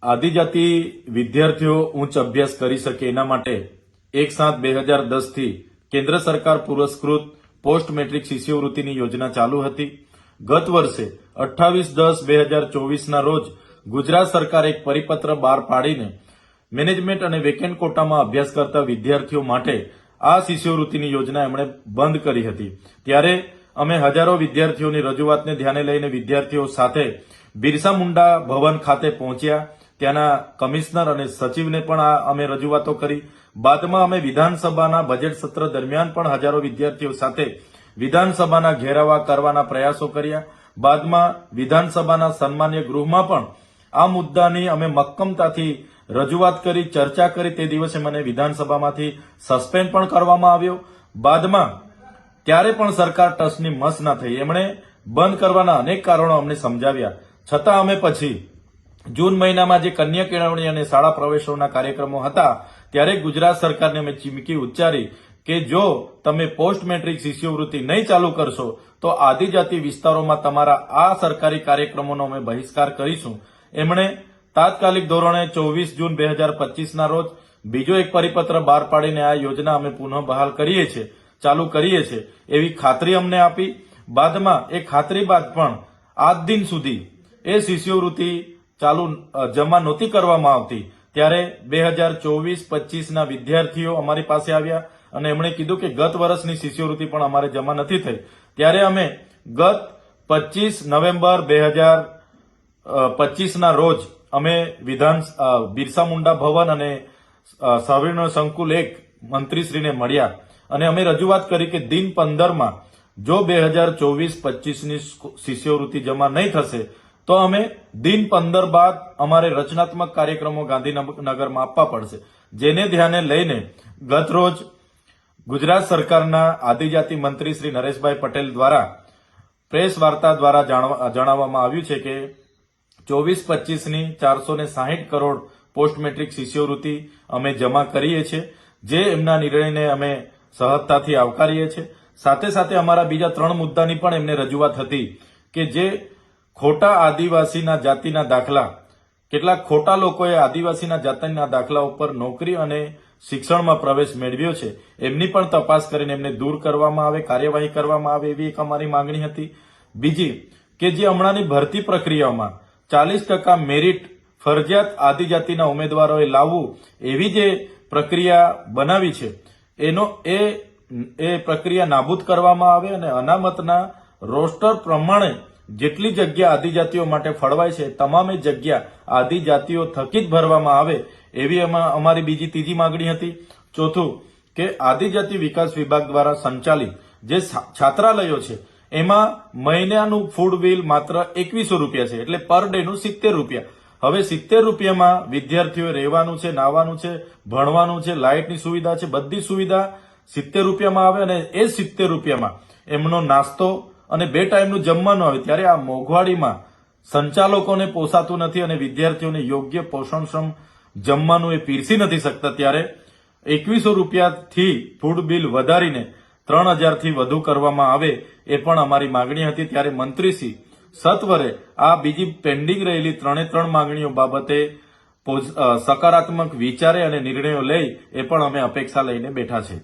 આદિજાતિ વિદ્યાર્થીઓ ઉચ્ચ અભ્યાસ કરી શકે એના માટે 1/7/2010 થી કેન્દ્ર સરકાર પુરસ્કૃત પોસ્ટ મેટ્રિક શિષ્યવૃત્તિની યોજના ચાલુ હતી। ગત વર્ષે 28/10/2024 ના રોજ ગુજરાત સરકારે એક પરિપત્ર બહાર પાડીને મેનેજમેન્ટ અને વેકેન્ટ કોટામાં અભ્યાસ કરતા વિદ્યાર્થીઓ માટે આ શિષ્યવૃત્તિની યોજના એમણે બંધ કરી હતી। ત્યારે અમે હજારો વિદ્યાર્થીઓની રજૂઆતને ધ્યાને લઈને વિદ્યાર્થીઓ સાથે બિરસા મુંડા ભવન ખાતે પહોંચ્યા। ત્યાંના કમિશનર અને સચિવને પણ અમે રજૂઆતો કરી। બાદમાં અમે વિધાનસભાના બજેટ સત્ર દરમિયાન પણ હજારો વિદ્યાર્થીઓ સાથે વિધાનસભાના ઘેરાવા કરવાના પ્રયાસો કર્યા। બાદમાં વિધાનસભાના સન્માન્ય ગૃહમાં પણ આ મુદ્દાની અમે મક્કમતાથી રજૂઆત કરી, ચર્ચા કરી। તે દિવસે મને વિધાનસભામાંથી સસ્પેન્ડ પણ કરવામાં આવ્યો। બાદમાં ત્યારે પણ સરકાર ટસની મસ ના થઈ। એમણે બંધ કરવાના અનેક કારણો અમને સમજાવ્યા, છતાં અમે પછી જૂન મહિનામાં જે કન્યા કેળવણી અને શાળા પ્રવેશોના કાર્યક્રમો હતા ત્યારે ગુજરાત સરકારને અમે ચીમકી ઉચ્ચારી કે જો તમે પોસ્ટ મેટ્રિક શિષ્યવૃત્તિ નહીં ચાલુ કરશો તો આદિજાતિ વિસ્તારોમાં તમારા આ સરકારી કાર્યક્રમોનો અમે બહિષ્કાર કરીશું। એમણે તાત્કાલિક ધોરણે 24 જૂન 2025 ના રોજ બીજો એક પરિપત્ર બહાર પાડીને આ યોજના અમે પુનઃ બહાલ કરીએ છીએ, ચાલુ કરીએ છીએ એવી ખાતરી અમને આપી। બાદમાં એ ખાતરી બાદ પણ આજ દિન સુધી એ શિષ્યવૃત્તિ જમા નહોતી કરવામાં આવતી। ત્યારે 2024-25 ના વિદ્યાર્થીઓ અમારી પાસે આવ્યા અને એમણે કીધું કે ગત વર્ષની શિષ્યવૃત્તિ પણ અમારે જમા નથી થઈ। ત્યારે અમે ગત 25 નવેમ્બર 2025 ના રોજ અમે બિરસા મુંડા ભવન અને સવિર્ણ સંકુલ 1 મંત્રીશ્રીને મળ્યા અને અમે રજૂઆત કરી કે દિન 15માં જો 2024-25 ની શિષ્યવૃત્તિ જમા નહીં થશે તો અમે દિન 15 બાદ અમારે રચનાત્મક કાર્યક્રમો ગાંધીનગરમાં આપવા પડશે। જેને ધ્યાને લઈને ગત રોજ ગુજરાત સરકારના આદિજાતિ મંત્રી શ્રી નરેશભાઈ પટેલ દ્વારા પ્રેસ વાર્તા દ્વારા જણાવવામાં આવ્યું છે કે 24-25 ની 460 કરોડ પોસ્ટ મેટ્રિક શિષ્યવૃત્તિ અમે જમા કરીએ છીએ, જે એમના નિર્ણયને અમે સહજતાથી આવકારીએ છીએ। સાથે સાથે અમારા બીજા 3 મુદ્દાની પણ એમને રજૂઆત હતી કે જે ખોટા આદિવાસીના જાતિના દાખલા, કેટલાક ખોટા લોકોએ આદિવાસીના જાતિના દાખલા ઉપર નોકરી અને શિક્ષણમાં પ્રવેશ મેળવ્યો છે, એમની પણ તપાસ કરીને એમને દૂર કરવામાં આવે, કાર્યવાહી કરવામાં આવે એવી એક અમારી માંગણી હતી। બીજી કે જે હમણાંની ભરતી પ્રક્રિયામાં 40% મેરિટ ફરજિયાત આદિજાતિના ઉમેદવારોએ લાવવું એવી જે પ્રક્રિયા બનાવી છે એ પ્રક્રિયા નાબૂદ કરવામાં આવે અને અનામતના રોસ્ટર પ્રમાણે જેટલી જગ્યા આદિજાતિઓ માટે ફળવાય છે તમામે જગ્યા આદિજાતિઓ થકી જ ભરવામાં આવે એવી અમારી બીજી ત્રીજી માંગણી હતી। ચોથું કે આદિજાતિ વિકાસ વિભાગ દ્વારા સંચાલિત જે છાત્રાલયો છે એમાં મહિનાનું ફૂડ બિલ માત્ર 2100 રૂપિયા છે, એટલે પર ડે નું 70 રૂપિયા। હવે 70 રૂપિયામાં વિદ્યાર્થીઓ રહેવાનું છે, નાવાનું છે, ભણવાનું છે, લાઇટની સુવિધા છે, બધી સુવિધા 70 રૂપિયામાં આવે અને એ 70 રૂપિયામાં એમનો નાસ્તો અને 2 ટાઈમનું જમવાનું આવે। ત્યારે આ મોંઘવાડીમાં સંચાલકોને પોસાતું નથી અને વિદ્યાર્થીઓને યોગ્ય પોષણક્ષમ જમવાનું એ પીરસી નથી શકતા। ત્યારે 2100 રૂપિયાથી ફૂડ બિલ વધારીને 3000 થી વધુ કરવામાં આવે એ પણ અમારી માંગણી હતી। ત્યારે મંત્રીશ્રી સત્વરે આ બીજી પેન્ડિંગ રહેલી 3 માંગણીઓ બાબતે સકારાત્મક વિચારે અને નિર્ણયો લઈ એ પણ અમે અપેક્ષા લઈને બેઠા છે।